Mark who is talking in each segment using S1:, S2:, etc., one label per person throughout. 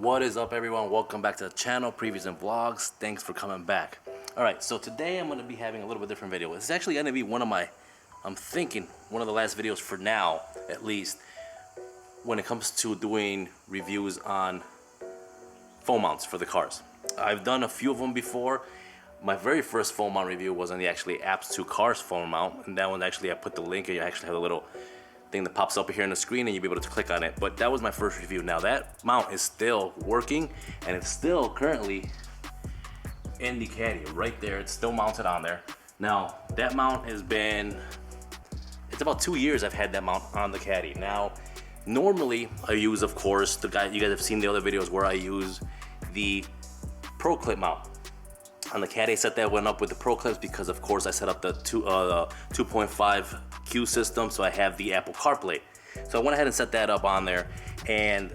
S1: What is up, everyone? Welcome back to the channel, previews and vlogs. Thanks for coming back. Alright, so today I'm going to be having a little bit different video. It's actually going to be one of my, I'm thinking, one of the last videos for now, at least, when it comes to doing reviews on phone mounts for the cars. I've done a few of them before. My very first phone mount review was on the actually APPS2CARS phone mount, and that one actually I put the link, and you actually have a little thing that pops up here on the screen and you'll be able to click on it. But that was my first review. Now that mount is still working and it's still currently in the caddy right there. It's still mounted on there. Now that mount has been, it's about 2 years I've had that mount on the caddy. Now normally I use, of course, you guys have seen the other videos where I use the Pro Clip mount. On the caddy I set that one up with the Pro Clips because of course I set up the 2.5 Q system, so I have the Apple CarPlay. So I went ahead and set that up on there and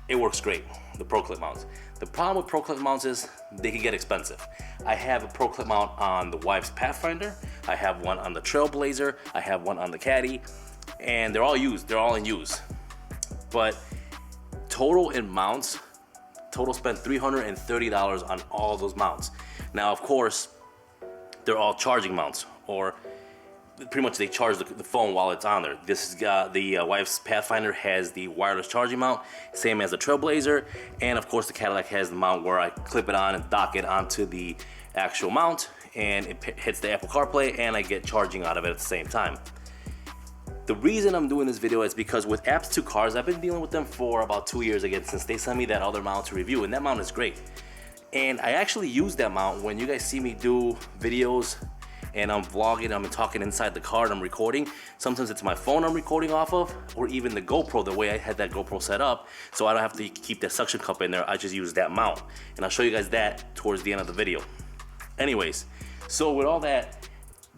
S1: it works great, the Pro Clip mounts. The problem with Pro Clip mounts is they can get expensive. I have a Pro Clip mount on the wife's Pathfinder, I have one on the Trailblazer, I have one on the caddy, and they're all used, they're all in use. But total in mounts, total spent $330 on all those mounts. Now, of course, they're all charging mounts, or pretty much they charge the phone while it's on there. This is the wife's Pathfinder has the wireless charging mount, same as the Trailblazer, and of course the Cadillac has the mount where I clip it on and dock it onto the actual mount, and it hits the Apple CarPlay, and I get charging out of it at the same time. The reason I'm doing this video is because with APPS2CARS, I've been dealing with them for about 2 years again since they sent me that other mount to review, and that mount is great. And I actually use that mount when you guys see me do videos and I'm vlogging, I'm talking inside the car and I'm recording. Sometimes it's my phone I'm recording off of, or even the GoPro, the way I had that GoPro set up, so I don't have to keep that suction cup in there. I just use that mount. And I'll show you guys that towards the end of the video. Anyways, so with all that,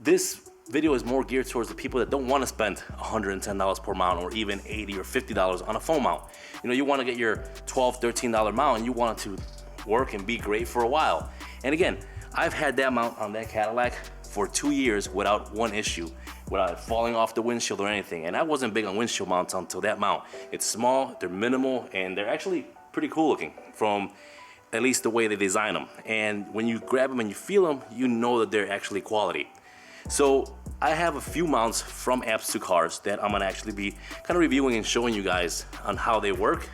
S1: this video is more geared towards the people that don't want to spend $110 per mount or even $80 or $50 on a phone mount. You know, you want to get your $12, $13 mount and you want it to work and be great for a while. And again, I've had that mount on that Cadillac for 2 years without one issue, without it falling off the windshield or anything. And I wasn't big on windshield mounts until that mount. It's small, they're minimal, and they're actually pretty cool looking from at least the way they design them. And when you grab them and you feel them, you know that they're actually quality. So I have a few mounts from APPS2CARS that I'm gonna actually be kind of reviewing and showing you guys on how they work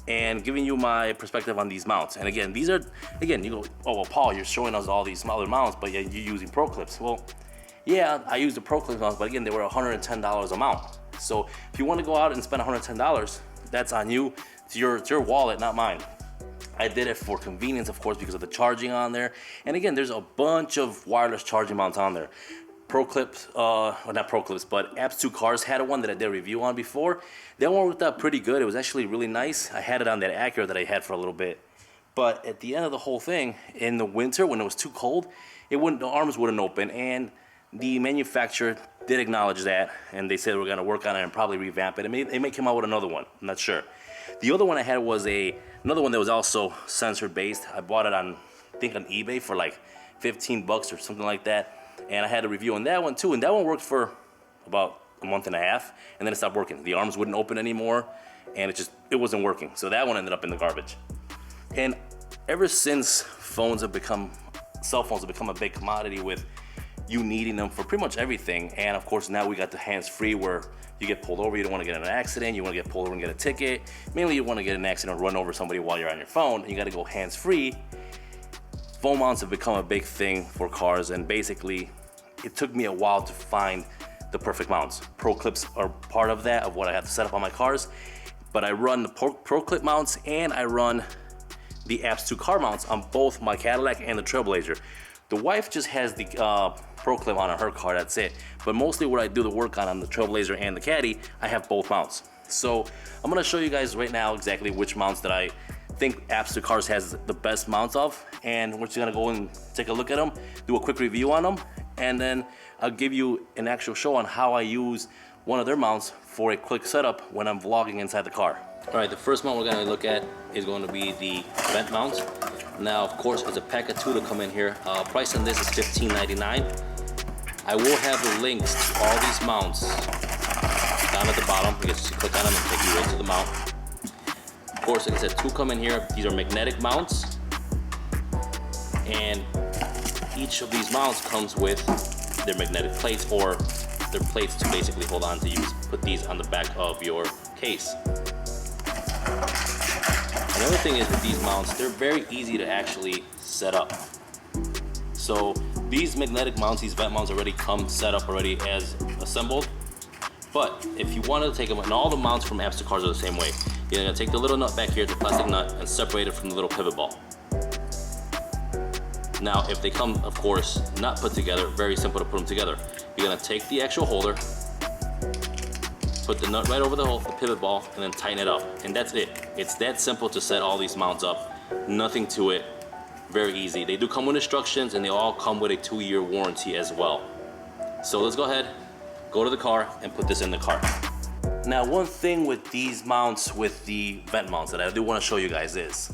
S1: and giving you my perspective on these mounts. And again, these are, again, you go, oh, well, Paul, you're showing us all these smaller mounts, but yeah, you're using Pro Clips. Well, yeah, I use the Pro Clips mounts, but again, they were $110 a mount. So if you want to go out and spend $110, that's on you. It's your wallet, not mine. I did it for convenience, of course, because of the charging on there. And again, there's a bunch of wireless charging mounts on there. Pro Clips, well, not Pro Clips, but APPS2CARS had one that I did a review on before. That one worked out pretty good. It was actually really nice. I had it on that Acura that I had for a little bit. But at the end of the whole thing, in the winter when it was too cold, the arms wouldn't open, and the manufacturer did acknowledge that, and they said we're gonna work on it and probably revamp it. They may come out with another one, I'm not sure. The other one I had was another one that was also sensor based. I bought it on, I think on eBay for like 15 bucks or something like that. And I had a review on that one too, and that one worked for about a month and a half, and then it stopped working. The arms wouldn't open anymore, and it wasn't working. So that one ended up in the garbage. And ever since cell phones have become a big commodity with you needing them for pretty much everything, and of course now we got the hands-free where you get pulled over, you don't want to get in an accident, you want to get pulled over and get a ticket. Mainly you want to get in an accident or run over somebody while you're on your phone, and you got to go hands-free. Phone mounts have become a big thing for cars, and basically it took me a while to find the perfect mounts. Pro Clips are part of that, of what I have to set up on my cars, but I run the Pro Clip mounts and I run the APPS2CARS mounts on both my Cadillac and the Trailblazer. The wife just has the Pro Clip on her car, that's it. But mostly what I do the work on the Trailblazer and the Caddy, I have both mounts. So I'm gonna show you guys right now exactly which mounts that I think APPS2CARS has the best mounts of, and we're just gonna go and take a look at them, do a quick review on them, and then I'll give you an actual show on how I use one of their mounts for a quick setup when I'm vlogging inside the car. All right, the first mount we're gonna look at is going to be the vent mount. Now, of course, there's a pack of two to come in here. Price on this is $15.99. I will have the links to all these mounts down at the bottom. You can just click on them and take you right to the mount. course, like I said, 2 come in here. These are magnetic mounts, and each of these mounts comes with their magnetic plates, or their plates to basically hold on to. You put these on the back of your case. Another thing is with these mounts, they're very easy to actually set up. So these magnetic mounts, these vent mounts already come set up already as assembled. But if you wanted to take them, and all the mounts from APPS2CARS are the same way. You're gonna take the little nut back here, the plastic nut, and separate it from the little pivot ball. Now, if they come, of course, not put together, very simple to put them together. You're gonna take the actual holder, put the nut right over the pivot ball, and then tighten it up. And that's it. It's that simple to set all these mounts up. Nothing to it. Very easy. They do come with instructions, and they all come with a 2-year warranty as well. So let's go ahead, go to the car, and put this in the car. Now, one thing with these mounts, with the vent mounts that I do want to show you guys is,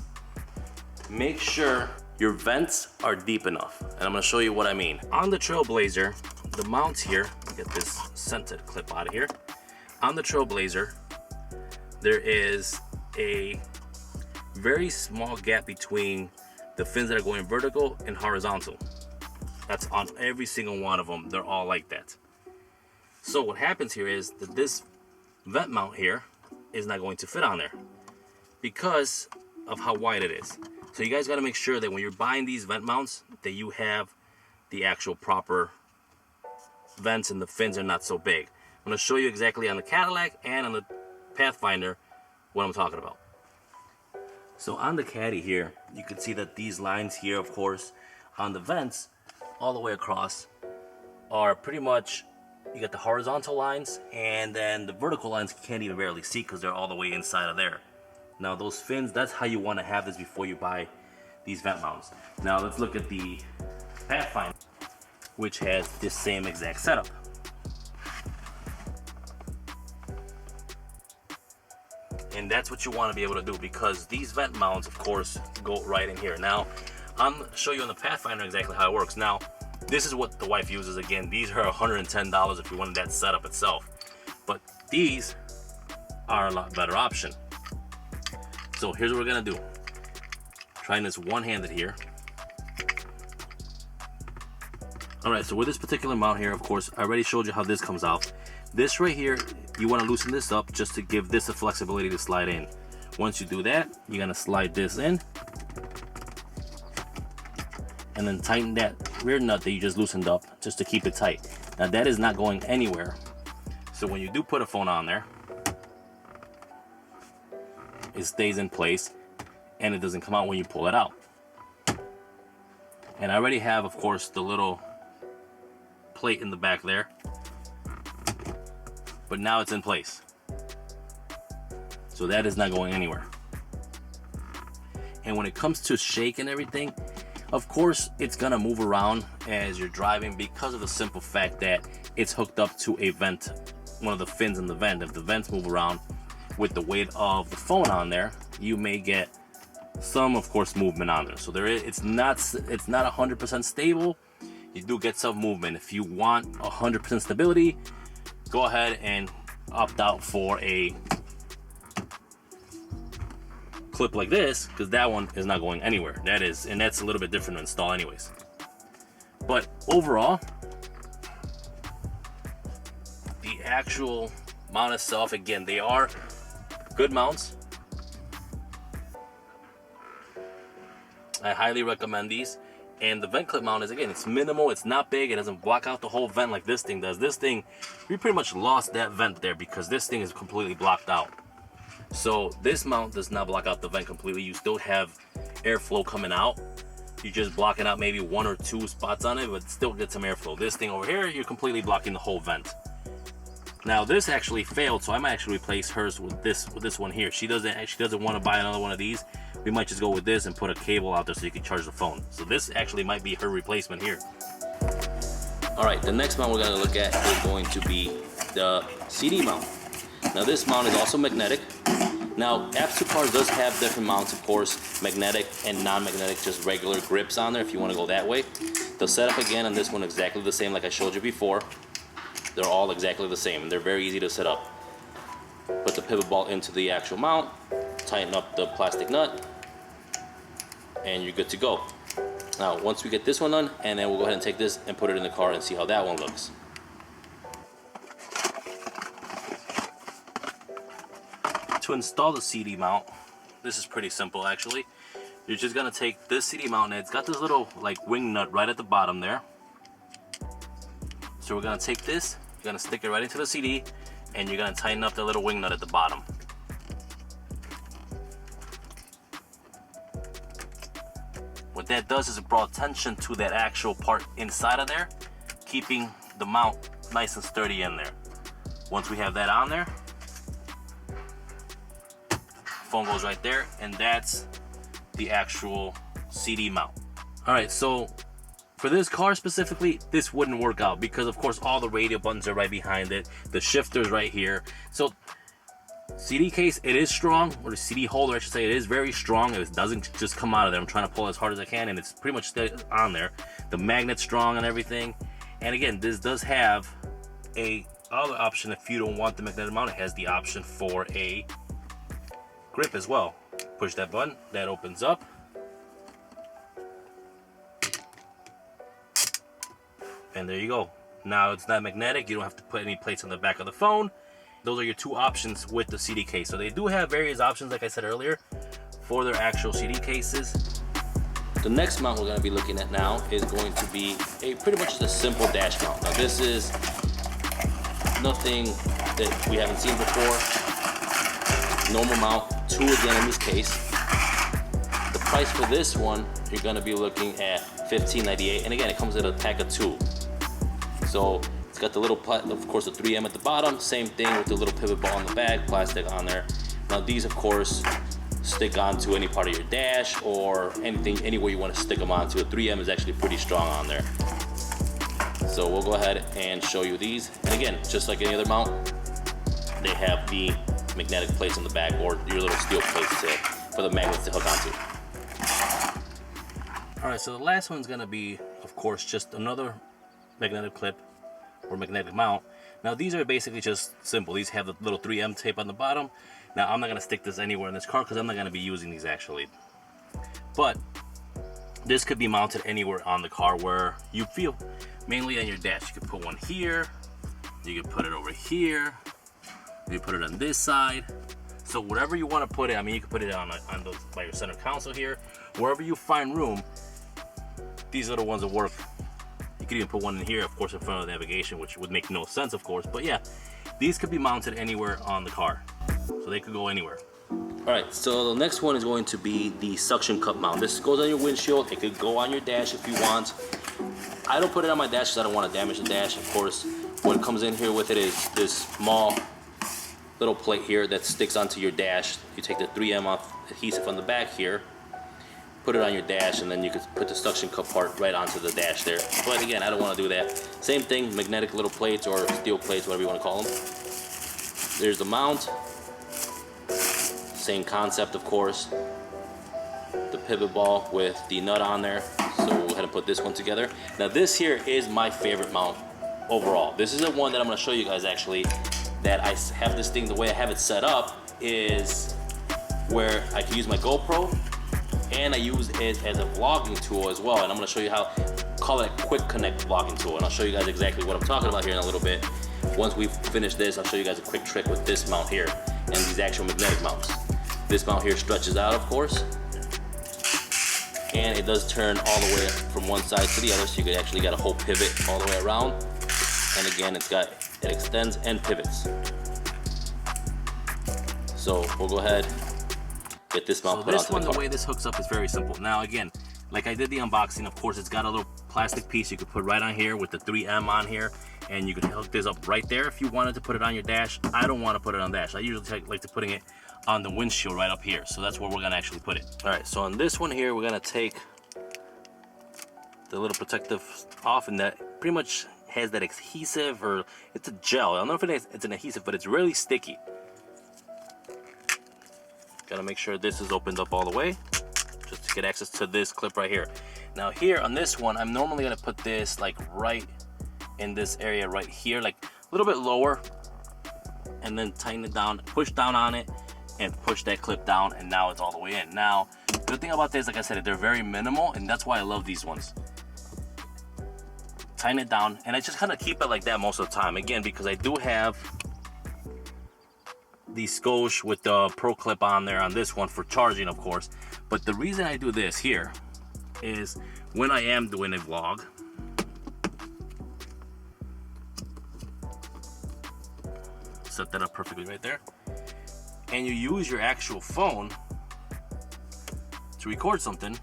S1: make sure your vents are deep enough. And I'm going to show you what I mean. On the Trailblazer, the mounts here, let me get this scented clip out of here. On the Trailblazer, there is a very small gap between the fins that are going vertical and horizontal. That's on every single one of them. They're all like that. So what happens here is that this vent mount here is not going to fit on there because of how wide it is. So you guys got to make sure that when you're buying these vent mounts, that you have the actual proper vents and the fins are not so big. I'm going to show you exactly on the Cadillac and on the Pathfinder what I'm talking about. So on the Caddy here, you can see that these lines here, of course, on the vents all the way across are pretty much, you got the horizontal lines, and then the vertical lines you can't even barely see because they're all the way inside of there. Now those fins, that's how you want to have this before you buy these vent mounts. Now let's look at the Pathfinder, which has this same exact setup. And that's what you want to be able to do, because these vent mounts, of course, go right in here. Now, I'm going to show you on the Pathfinder exactly how it works. Now, this is what the wife uses. Again, these are $110 if you wanted that setup itself. But these are a lot better option. So here's what we're going to do. Trying this one-handed here. Alright, so with this particular mount here, of course, I already showed you how this comes out. This right here, you want to loosen this up just to give this the flexibility to slide in. Once you do that, you're going to slide this in. And then tighten that rear nut that you just loosened up just to keep it tight. Now that is not going anywhere. So when you do put a phone on there, it stays in place and it doesn't come out when you pull it out. And I already have, of course, the little plate in the back there. But now it's in place. So that is not going anywhere. And when it comes to shake and everything, of course, it's gonna move around as you're driving because of the simple fact that it's hooked up to a vent, one of the fins in the vent. If the vents move around with the weight of the phone on there, you may get some, of course, movement on there. So it's not 100% stable. You do get some movement. If you want 100% stability, go ahead and opt out for a clip like this, because that one is not going anywhere. That's a little bit different to install anyways. But overall, the actual mount itself, again, they are good mounts. I highly recommend these. And the vent clip mount is, again, it's minimal, it's not big, it doesn't block out the whole vent like this thing does. This thing, we pretty much lost that vent there because this thing is completely blocked out. So this mount does not block out the vent completely. You still have airflow coming out. You're just blocking out maybe 1 or 2 spots on it, but still get some airflow. This thing over here, you're completely blocking the whole vent. Now this actually failed, so I might actually replace hers with this one here. She doesn't want to buy another one of these. We might just go with this and put a cable out there so you can charge the phone. So this actually might be her replacement here. All right, the next mount we're going to look at is going to be the CD mount. Now this mount is also magnetic. Now APPS2CARS does have different mounts, of course, magnetic and non-magnetic, just regular grips on there if you want to go that way. The setup again on this one exactly the same like I showed you before. They're all exactly the same and they're very easy to set up. Put the pivot ball into the actual mount, tighten up the plastic nut, and you're good to go. Now, once we get this one done, and then we'll go ahead and take this and put it in the car and see how that one looks. To install the CD mount, this is pretty simple actually. You're just gonna take this CD mount, and it's got this little like wing nut right at the bottom there. So we're gonna take this, you're gonna stick it right into the CD, and you're gonna tighten up the little wing nut at the bottom. What that does is it brought tension to that actual part inside of there, keeping the mount nice and sturdy in there. Once we have that on there, phone goes right there, and that's the actual CD mount. All right, so for this car specifically, this wouldn't work out because of course all the radio buttons are right behind it, the shifter's right here. So CD case, it is strong, or the CD holder I should say, it is very strong. It doesn't just come out of there. I'm trying to pull as hard as I can, and it's pretty much on there. The magnet's strong and everything. And again, this does have a other option. If you don't want the magnetic mount, it has the option for a grip as well. Push that button, that opens up, and there you go. Now it's not magnetic, you don't have to put any plates on the back of the phone. Those are your two options with the CD case. So they do have various options, like I said earlier, for their actual CD cases. The next mount we're going to be looking at now is going to be pretty much a simple dash mount. Now this is nothing that we haven't seen before. Normal mount, 2 again in this case. The price for this one, you're going to be looking at $15.98, and again it comes in a pack of 2. So it's got the little, of course, the 3M at the bottom, same thing with the little pivot ball on the back, plastic on there. Now these of course stick onto any part of your dash or anything, anywhere you want to stick them onto. The 3M is actually pretty strong on there. So we'll go ahead and show you these, and again, just like any other mount, they have the magnetic plates on the back, or your little steel plates for the magnets to hook onto. All right, so the last one's gonna be, of course, just another magnetic clip or magnetic mount. Now these are basically just simple. These have the little 3M tape on the bottom. Now I'm not gonna stick this anywhere in this car because I'm not gonna be using these actually. But this could be mounted anywhere on the car where you feel, mainly on your dash. You could put one here, you could put it over here, you put it on this side. So wherever you want to put it, I mean, you can put it on those by your center console here, wherever you find room. These little ones will work. You could even put one in here, of course, in front of the navigation, which would make no sense, of course. But yeah, these could be mounted anywhere on the car, so they could go anywhere. All right, so the next one is going to be the suction cup mount. This goes on your windshield. It could go on your dash if you want. I don't put it on my dash because I don't want to damage the dash, of course. What comes in here with it is this small little plate here that sticks onto your dash. You take the 3M off adhesive on the back here, put it on your dash, and then you could put the suction cup part right onto the dash there. But again, I don't want to do that. Same thing, magnetic little plates or steel plates, whatever you want to call them. There's the mount. Same concept, of course. The pivot ball with the nut on there. So we'll go ahead and put this one together. Now this here is my favorite mount overall. This is the one that I'm going to show you guys actually. That I have this thing, the way I have it set up is where I can use my GoPro, and I use it as a vlogging tool as well. And I'm gonna show you how, call it a quick connect vlogging tool. And I'll show you guys exactly what I'm talking about here in a little bit. Once we finish this, I'll show you guys a quick trick with this mount here and these actual magnetic mounts. This mount here stretches out, of course, and it does turn all the way from one side to the other, so you could actually get a whole pivot all the way around. And again, it extends and pivots. So we'll go ahead, get this mount put onto the car. So this one, the way this hooks up is very simple. Now again, like I did the unboxing, of course, it's got a little plastic piece you could put right on here with the 3M on here, and you could hook this up right there if you wanted to put it on your dash. I don't want to put it on dash. I usually like to putting it on the windshield right up here. So that's where we're gonna actually put it. All right, so on this one here, we're gonna take the little protective off, and that pretty much has that adhesive, or it's a gel. I don't know if it's an adhesive, but it's really sticky. Gotta make sure this is opened up all the way just to get access to this clip right here. Now here on this one, I'm normally gonna put this like right in this area right here, like a little bit lower, and then tighten it down, push down on it, and push that clip down, and now it's all the way in. Now, the thing about this, like I said, they're very minimal, and that's why I love these ones. Tighten it down, and I just kind of keep it like that most of the time. Again, because I do have the Scotch with the Pro Clip on there on this one for charging, of course. But the reason I do this here is when I am doing a vlog, set that up perfectly right there, and you use your actual phone to record something,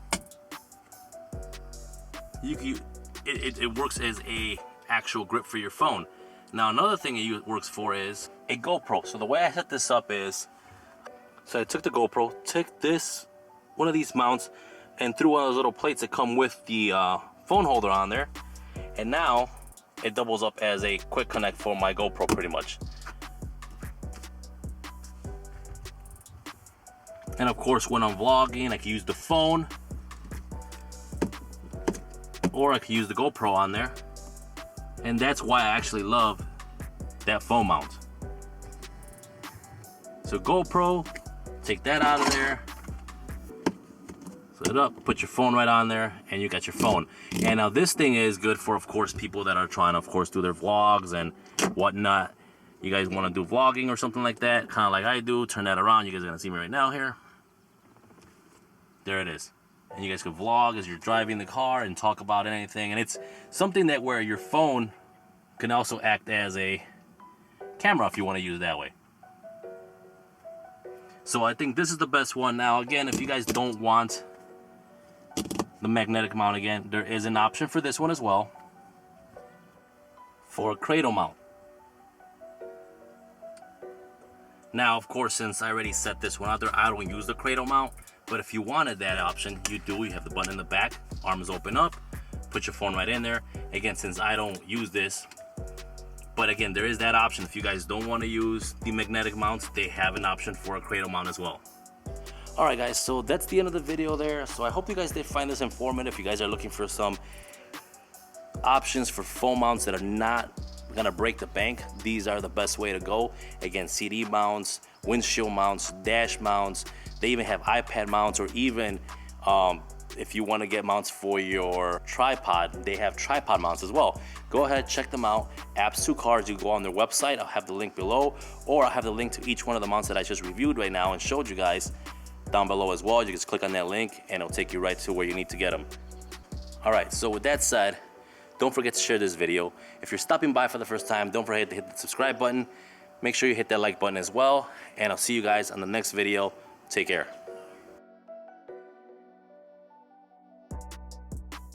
S1: it works as a actual grip for your phone. Now another thing it works for is a GoPro. So the way I set this up is, so I took the GoPro, took this, one of these mounts, and threw one of those little plates that come with the phone holder on there, and now it doubles up as a quick connect for my GoPro pretty much. And of course, when I'm vlogging, I can use the phone, or I can use the GoPro on there. And that's why I actually love that phone mount. So GoPro, take that out of there, set it up, put your phone right on there, and you got your phone. And now this thing is good for, of course, people that are trying to, of course, do their vlogs and whatnot. You guys want to do vlogging or something like that, kind of like I do, turn that around. You guys are going to see me right now here. There it is. And you guys can vlog as you're driving the car and talk about anything. And it's something that where your phone can also act as a camera if you want to use it that way. So I think this is the best one. Now again, if you guys don't want the magnetic mount, again, there is an option for this one as well, for a cradle mount. Now of course, since I already set this one out there, I don't use the cradle mount. But if you wanted that option, you do. You have the button in the back, arms open up, put your phone right in there. Again, since I don't use this, but again, there is that option. If you guys don't want to use the magnetic mounts, they have an option for a cradle mount as well. All right, guys, so that's the end of the video there. So I hope you guys did find this informative. If you guys are looking for some options for phone mounts that are not gonna break the bank, these are the best way to go. Again, CD mounts, windshield mounts, dash mounts. They even have iPad mounts, or even if you want to get mounts for your tripod, they have tripod mounts as well. Go ahead, check them out. APPS2CARS, you go on their website. I'll have the link below, or I'll have the link to each one of the mounts that I just reviewed right now and showed you guys down below as well. You just click on that link and it'll take you right to where you need to get them. All right, so with that said, don't forget to share this video. If you're stopping by for the first time, don't forget to hit the subscribe button. Make sure you hit that like button as well, and I'll see you guys on the next video. Take care.